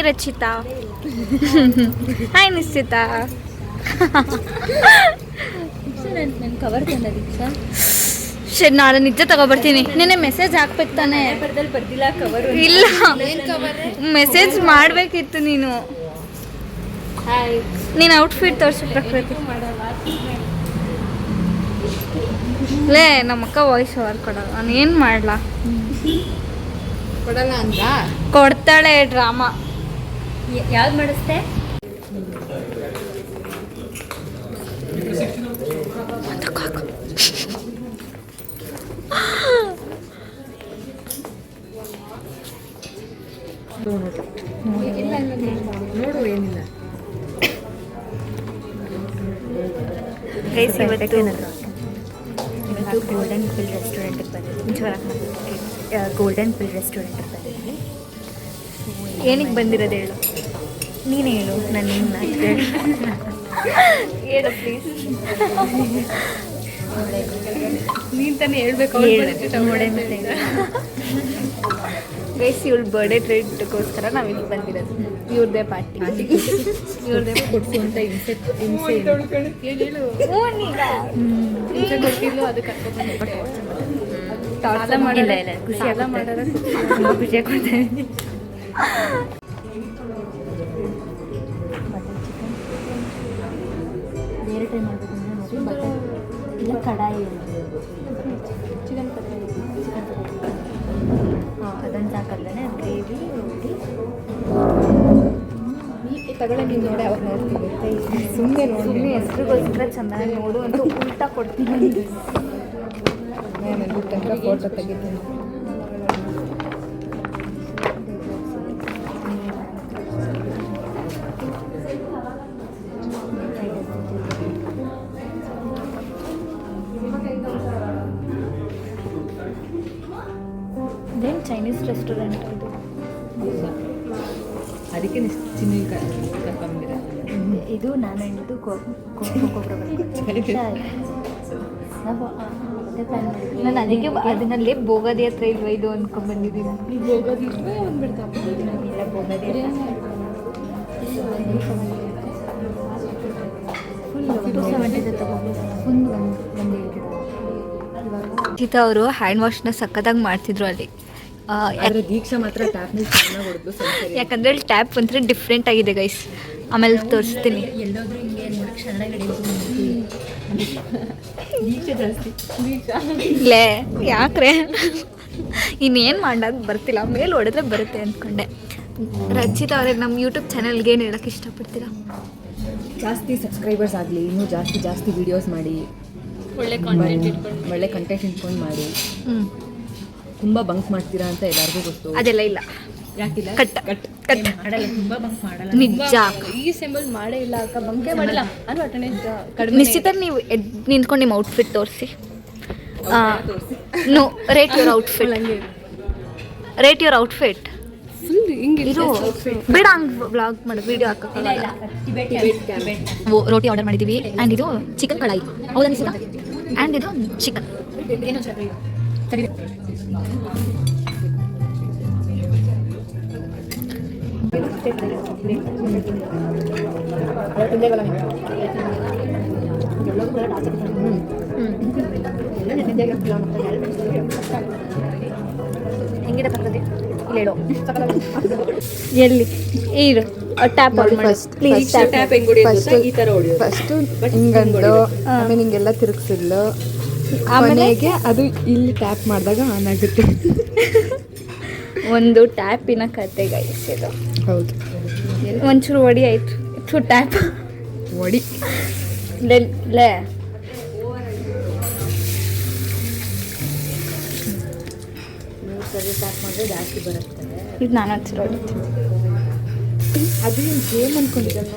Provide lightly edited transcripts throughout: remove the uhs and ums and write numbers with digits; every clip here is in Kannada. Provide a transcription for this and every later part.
ಹಾಯ್ ರಚಿತಾ. ಹಾಯ್ ನಿಶ್ಚಿತಾ. ನನ್ನ ಕವರ್ ತಂದ ದೀಕ್ಷಾ. ಸರಿ ನಾಳೆ ನಿಜ ತಗೊಬರ್ತೀನಿ. ನಿನ್ನೆ ಮೆಸೇಜ್ ಹಾಕ್ಬೇಕು ತಾನೆ. ಬರ್ದಿಲ್ಲ ಕವರ್. ಇಲ್ಲ ಮೆಸೇಜ್ ಮಾಡಬೇಕಿತ್ತು ನೀನು. ನೀನು ಔಟ್ಫಿಟ್ ತೋರಿಸು ಪ್ರಕೃತಿ. ಲೇ ನಮ್ಮಕ್ಕ ವಾಯ್ಸ್ ಓವರ್ ಕೊಡಲ್ಲ. ನಾನು ಏನು ಮಾಡಲಾ? ಕೊಡಲ್ಲ ಅಂತ ಕೊಡ್ತಾಳೆ ಡ್ರಾಮಾ. ಯಾವ್ದು ಮಾಡಿಸ್ತೆ? ನೋಡು ಏನಿಲ್ಲ. ಇವತ್ತು ಗೋಲ್ಡನ್ ಫಿಲ್ ರೆಸ್ಟೋರೆಂಟಿಗೆ ಬಂದಿದ್ದೀವಿ. ಗೋಲ್ಡನ್ ಫಿಲ್ ರೆಸ್ಟೋರೆಂಟಿಗೆ ಬಂದಿದ್ದೀವಿ. ಏನಕ್ಕೆ ಬಂದಿರೋದು ಹೇಳು. ನೀನು ಹೇಳು, ನಾನು ಹೇಳು ಪ್ಲೀಸ್. ನೀನು ತಾನೇ ಹೇಳ್ಬೇಕು. ನೋಡೆ ಮತ್ತೆ ಗೈಸ್ ಇವಳು ಬರ್ಡೇ ಟ್ರೀಟ್ಗೋಸ್ಕರ ನಾವು ಇಲ್ಲಿ ಬಂದಿರೋದು. ಇವ್ರದ್ದೇ ಪಾರ್ಟಿ. ಇವ್ರದ್ದೇ ಕೊಡ್ಸು ಅಂತ ಹಿಂಸೆ ಹೇಳು. ಕೊಟ್ಟಿಲ್ಲ ಅದು ಕರ್ಕೊಂಡು ಸಾಲ ಮಾಡಿಲ್ಲ. ಇಲ್ಲ ಖುಷಿ ಸಾಲ ಮಾಡೋದು ತುಂಬ ಖುಷಿ ಕೊಡ್ತೇನೆ. ಬೇರೆ ಟೈಮ್ ಮಾಡಬೇಕು ಅಂದರೆ ಬಟರ್ ಇಲ್ಲ ಕಡಾಯಿ. ಚಿಕನ್ ಕಡಾಯಿ. ಹಾಂ ಅದನ್ನು ಸಾಕಲ್ಲೇ ಗ್ರೇವಿ ರೋಟಿ ತಗೊಳ್ಳೆ. ನೀನು ನೋಡಿ ಅವ್ರು ನೋಡ್ತೀವಿ. ಸುಮ್ಮನೆ ಹೆಸ್ರಿಗೋಸ್ಕರ ಚೆನ್ನಾಗಿ ನೋಡು ಅಂತ ಉಲ್ಟಾ ಕೊಡ್ತೀನಿ. ನಾನು ತನಕ ಫೋಟೋ ತೆಗಿತೀನಿ. ಇದೇನು ಚೈನೀಸ್ ರೆಸ್ಟೋರೆಂಟ್ ಇದು? ಅದಕ್ಕೆ ಚಿನ್ನ ಕರ್ಕೊಂಡ್ಬಿಟ್ಟಿದೆ. ಇದು ನಾನು ಹೇಳಿದ್ದು ನಾನು ಅದಕ್ಕೆ ಅದನ್ನಲ್ಲಿ ಬೋಗದಿ ಹತ್ರ ಇಲ್ವಾ ಇದು ಅಂದ್ಕೊಂಡ್ಬಂದಿದ್ದೀನಿ. ನೀವು ಹೋಗೋದಿದ್ರೆ ಬಂದ್ಬಿಡ್ತಾವೆ. ಇಲ್ಲ ಬೋಗದಿ ಗೀತಾ ಅವರು ಹ್ಯಾಂಡ್ ವಾಶ್ನ ಸಕ್ಕತ್ತಾಗಿ ಮಾಡ್ತಿದ್ರು ಅಲ್ಲಿ. ಆದರೆ ದೀಕ್ಷಾ ಮಾತ್ರ ಟ್ಯಾಪ್ನಲ್ಲಿ ಚೆನ್ನಾಗಿ ಹೊಡೆದು. ಯಾಕಂದರೆ ಅಲ್ಲಿ ಟ್ಯಾಪ್ ಒಂಥರ ಡಿಫ್ರೆಂಟ್ ಆಗಿದೆ ಗೈಸ್. ಆಮೇಲೆ ತೋರಿಸ್ತೀನಿ. ಎಲ್ಲೋದ್ರೂ ಹಿಂಗೆ ನೋಡಕ್ಕೆ ಚೆನ್ನಾಗಿ ದೀಕ್ಷೆ ಜಾಸ್ತಿ. ಇಲ್ಲೇ ಯಾಕ್ರೆ ಇನ್ನೇನು ಮಾಡೋದು ಬರ್ತಿಲ್ಲ. ಮೇಲೆ ಹೊಡೆದ್ರೆ ಬರುತ್ತೆ ಅಂದ್ಕೊಂಡೆ. ರಚಿತಾ ಅವ್ರಿಗೆ ನಮ್ಮ ಯೂಟ್ಯೂಬ್ ಚಾನಲ್ಗೆ ಏನು ಹೇಳೋಕ್ಕೆ ಇಷ್ಟಪಡ್ತೀರಾ? ಜಾಸ್ತಿ ಸಬ್ಸ್ಕ್ರೈಬರ್ಸ್ ಆಗಲಿ, ಇನ್ನೂ ಜಾಸ್ತಿ ವೀಡಿಯೋಸ್ ಮಾಡಿ, ಒಳ್ಳೆ ಕಂಟೆಂಟ್ ಇಟ್ಕೊಂಡು ಮಾಡಿ. ತುಂಬ ಬಂಕ್ ಮಾಡ್ತೀರಾ ಅಂತ ಎಲ್ಲರಿಗೂ ಗೊತ್ತು. ಅದೆಲ್ಲ ಇಲ್ಲ. ಯಾಕಿಲ್ಲ? ಕಟ್ ಮಾಡಲ್ಲ, ತುಂಬ ಬಂಕ್ ಮಾಡಲ್ಲ. ನಿಜ. ಈ ಸೆಂಬಲ್ ಮಾಡೇ ಇಲ್ಲ ಅಕ್ಕ. ಬಂಕೇ ಮಾಡಿಲ್ಲ ಅಂದ್ರೆ ಅಟೆಂಡೆನ್ಸ್ ಕಡಿಮೆ. ನಿಶ್ಚಿತ ನೀವು ನಿಂತ್ಕೊಂಡು ನಿಮ್ಮ ಔಟ್ಫಿಟ್ ತೋರಿಸಿ. No rate your outfit. Rate your outfit. ಇದು ಬೇಡ ಹಂಗೆ ವ್ಲಾಗ್ ಮಾಡಿ ವಿಡಿಯೋ ಹಾಕೋಕ್ಕಲ್ಲ. ರೋಟಿ ಆರ್ಡರ್ ಮಾಡಿದ್ದೀವಿ. ಆ್ಯಂಡ್ ಇದು ಚಿಕನ್ ಕಡಾಯಿ ಹೌದಾ ನಿಶ್ಚಿತ? ಆ್ಯಂಡ್ ಇದು ಚಿಕನ್. ಹೆಂಗಿದೆ ಪಕ್ಕದಲ್ಲಿ ಇಲ್ಲಿ ಹೇಳು. ಎಲ್ಲಿ ಇರು ಟ್ಯಾಪ್ ಪ್ಲೀಸ್. ಟ್ಯಾಪ್ ಹೆಂಗ್ ಹೊಡಿಯೋದು? ಈ ಥರ ಹೊಡಿಯೋದು. ಫಸ್ಟು ಹಿಂಗಂದು ಆಮೇಲೆ ಹಿಂಗೆಲ್ಲ ತಿರುಗಿಸಿದ್ಲು. ಆಮೇಲೆ ಅದು ಇಲ್ಲಿ ಟ್ಯಾಪ್ ಮಾಡಿದಾಗ ಆನ್ ಆಗುತ್ತೆ. ಒಂದು ಟ್ಯಾಪಿನ ಕತೆ ಗೈಸ್ ಇದು. ಹೌದು. ಒಂಚೂರು ಹೊಡಿ ಆಯ್ತು. ಟ್ಯಾಪ್ ಹೊಡಿ ಲೇ. ಟ್ಯಾಪ್ ಮಾಡಿದ್ರೆ ಜಾಸ್ತಿ ಬರುತ್ತೆ. ಇದು ನಾನು ಹಚ್ಚಿರೋ ಅದು ಏನು ಗೇಮ್ ಅಂದ್ಕೊಂಡಿದ್ದಲ್ಲ.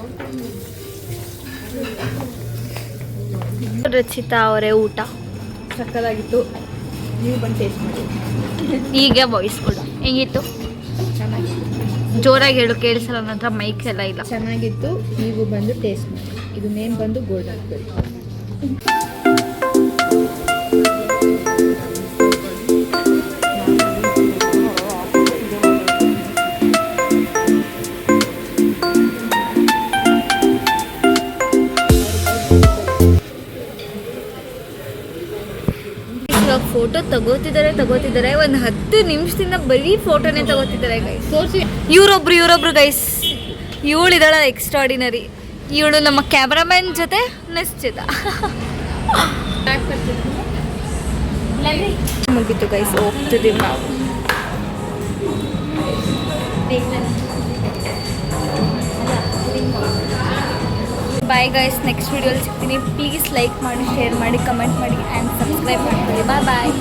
ರಚಿತಾ ಅವರೇ ಊಟ ಸಕ್ಕದಾಗಿತ್ತು. ನೀವು ಬಂದು ಟೇಸ್ಟ್ ಮಾಡಿ. ಈಗ ವಾಯ್ಸ್ ಕೊಡು. ಹೆಂಗಿತ್ತು? ಚೆನ್ನಾಗಿತ್ತು. ಜೋರಾಗಿ ಹೇಳು, ಕೇಳಿಸಲ್ಲ. ನನ್ನ ಹತ್ರ ಮೈಕ್ ಎಲ್ಲ ಇಲ್ಲ. ಚೆನ್ನಾಗಿತ್ತು. ನೀವು ಬಂದು ಟೇಸ್ಟ್ ಮಾಡಿ. ಇದು ನೇಮ್ ಬಂದು ಗೋಲ್ಡನ್ ಫಿಲ್. ಫೋಟೋ ತಗೋತಿದ್ದಾರೆ ಒಂದು 10 ನಿಮಿಷದಿಂದ ಬರೀ ಫೋಟೋನೇ ತಗೋತಿದ್ದಾರೆ ಗೈಸ್. ಇವರೊಬ್ರು ಗೈಸ್. ಇವಳಿದಾಳ ಎಕ್ಸ್ಟ್ರಾಡಿನರಿ. ಇವಳು ನಮ್ಮ ಕ್ಯಾಮ್ರಾಮನ್ ಜೊತೆ ನಿಶ್ಚಿತ. ಮುಗಿತು ಗೈಸ್, ಹೋಗ್ತಿದ್ದೀವಿ ನಾವು. ಬಾಯ್ ಗೈಸ್, ನೆಕ್ಸ್ಟ್ ವಿಡಿಯೋಲಿ ಸಿಗ್ತೀನಿ. ಪ್ಲೀಸ್ ಲೈಕ್ ಮಾಡಿ, ಶೇರ್ ಮಾಡಿ, ಕಮೆಂಟ್ ಮಾಡಿ ಆ್ಯಂಡ್ ಸಬ್ಸ್ಕ್ರೈಬ್ ಮಾಡ್ಕೊಳ್ಳಿ. ಬಾಯ್.